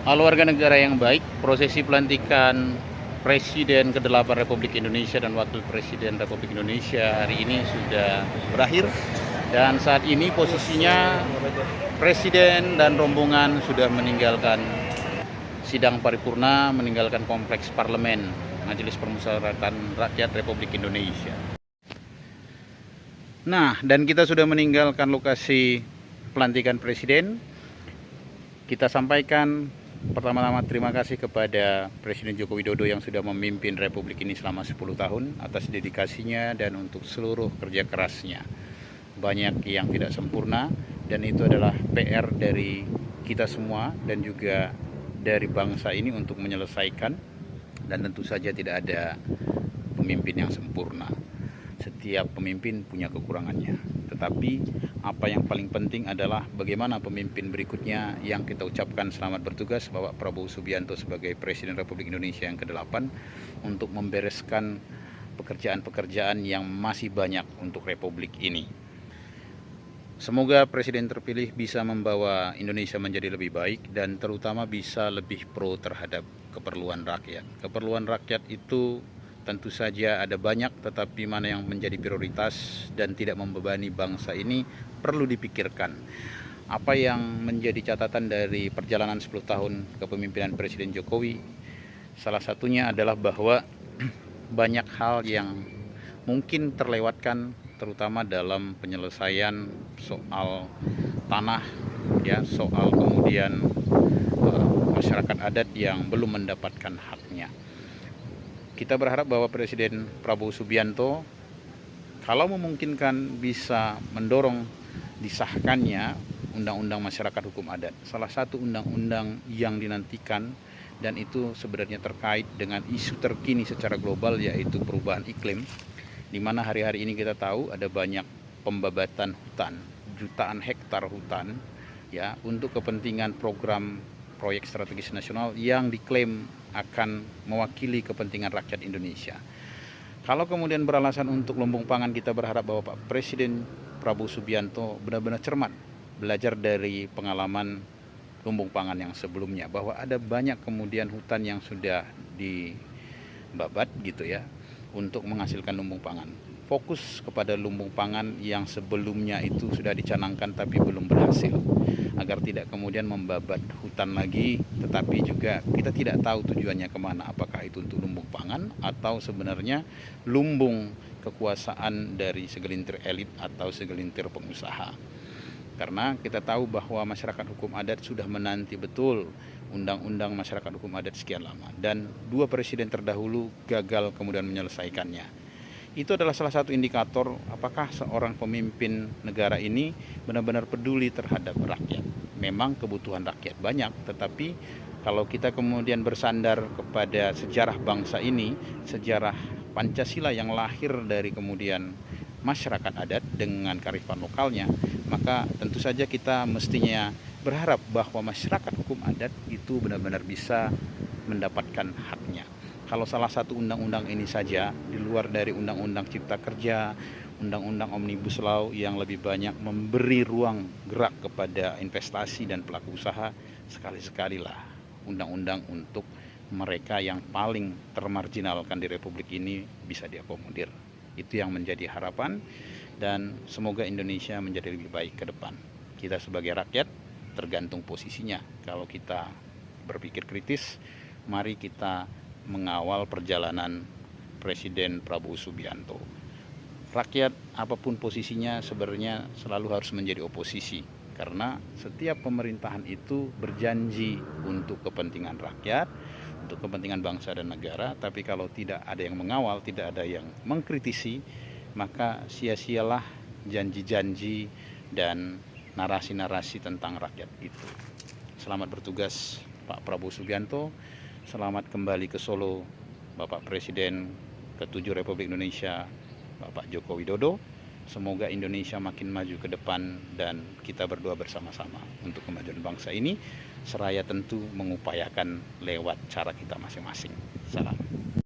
Halo warga negara yang baik, prosesi pelantikan Presiden ke-8 Republik Indonesia dan Wakil Presiden Republik Indonesia hari ini sudah berakhir. Dan saat ini posisinya Presiden dan rombongan sudah meninggalkan sidang paripurna, meninggalkan kompleks parlemen Majelis Permusyawaratan Rakyat Republik Indonesia. Nah, dan kita sudah meninggalkan lokasi pelantikan Presiden. Kita sampaikan pertama-tama terima kasih kepada Presiden Joko Widodo yang sudah memimpin Republik ini selama 10 tahun atas dedikasinya dan untuk seluruh kerja kerasnya. Banyak yang tidak sempurna dan itu adalah PR dari kita semua dan juga dari bangsa ini untuk menyelesaikan, dan tentu saja tidak ada pemimpin yang sempurna. Setiap pemimpin punya kekurangannya. Tetapi apa yang paling penting adalah bagaimana pemimpin berikutnya yang kita ucapkan selamat bertugas Bapak Prabowo Subianto sebagai Presiden Republik Indonesia yang ke-8 untuk membereskan pekerjaan-pekerjaan yang masih banyak untuk Republik ini. Semoga Presiden terpilih bisa membawa Indonesia menjadi lebih baik dan terutama bisa lebih pro terhadap keperluan rakyat. Keperluan rakyat itu tentu saja ada banyak, tetapi mana yang menjadi prioritas dan tidak membebani bangsa ini perlu dipikirkan. Apa yang menjadi catatan dari perjalanan 10 tahun kepemimpinan Presiden Jokowi, salah satunya adalah bahwa banyak hal yang mungkin terlewatkan, terutama dalam penyelesaian soal tanah, ya, soal kemudian masyarakat adat yang belum mendapatkan haknya. Kita berharap bahwa Presiden Prabowo Subianto kalau memungkinkan bisa mendorong disahkannya Undang-Undang Masyarakat Hukum Adat. Salah satu undang-undang yang dinantikan dan itu sebenarnya terkait dengan isu terkini secara global, yaitu perubahan iklim, di mana hari-hari ini kita tahu ada banyak pembabatan hutan, jutaan hektar hutan, ya, untuk kepentingan program proyek strategis nasional yang diklaim akan mewakili kepentingan rakyat Indonesia. Kalau kemudian beralasan untuk lumbung pangan, kita berharap bahwa Pak Presiden Prabowo Subianto benar-benar cermat belajar dari pengalaman lumbung pangan yang sebelumnya, bahwa ada banyak kemudian hutan yang sudah dibabat gitu ya untuk menghasilkan lumbung pangan. Fokus kepada lumbung pangan yang sebelumnya itu sudah dicanangkan tapi belum berhasil, agar tidak kemudian membabat hutan lagi, tetapi juga kita tidak tahu tujuannya kemana, apakah itu untuk lumbung pangan atau sebenarnya lumbung kekuasaan dari segelintir elit atau segelintir pengusaha. Karena kita tahu bahwa masyarakat hukum adat sudah menanti betul undang-undang masyarakat hukum adat sekian lama, dan dua presiden terdahulu gagal kemudian menyelesaikannya. Itu adalah salah satu indikator apakah seorang pemimpin negara ini benar-benar peduli terhadap rakyat. Memang kebutuhan rakyat banyak, tetapi kalau kita kemudian bersandar kepada sejarah bangsa ini, sejarah Pancasila yang lahir dari kemudian masyarakat adat dengan kearifan lokalnya, maka tentu saja kita mestinya berharap bahwa masyarakat hukum adat itu benar-benar bisa mendapatkan haknya. Kalau salah satu undang-undang ini saja, di luar dari undang-undang Cipta Kerja, undang-undang Omnibus Law yang lebih banyak memberi ruang gerak kepada investasi dan pelaku usaha, sekali-sekalilah undang-undang untuk mereka yang paling termarginalkan di Republik ini bisa diakomodir. Itu yang menjadi harapan, dan semoga Indonesia menjadi lebih baik ke depan. Kita sebagai rakyat tergantung posisinya. Kalau kita berpikir kritis, mari kita mengawal perjalanan Presiden Prabowo Subianto. Rakyat apapun posisinya sebenarnya selalu harus menjadi oposisi, karena setiap pemerintahan itu berjanji untuk kepentingan rakyat, untuk kepentingan bangsa dan negara, tapi kalau tidak ada yang mengawal, tidak ada yang mengkritisi, maka sia-sialah janji-janji dan narasi-narasi tentang rakyat itu. Selamat bertugas Pak Prabowo Subianto. Selamat kembali ke Solo Bapak Presiden ke-7 Republik Indonesia Bapak Joko Widodo. Semoga Indonesia makin maju ke depan dan kita berdoa bersama-sama untuk kemajuan bangsa ini, seraya tentu mengupayakan lewat cara kita masing-masing. Salam.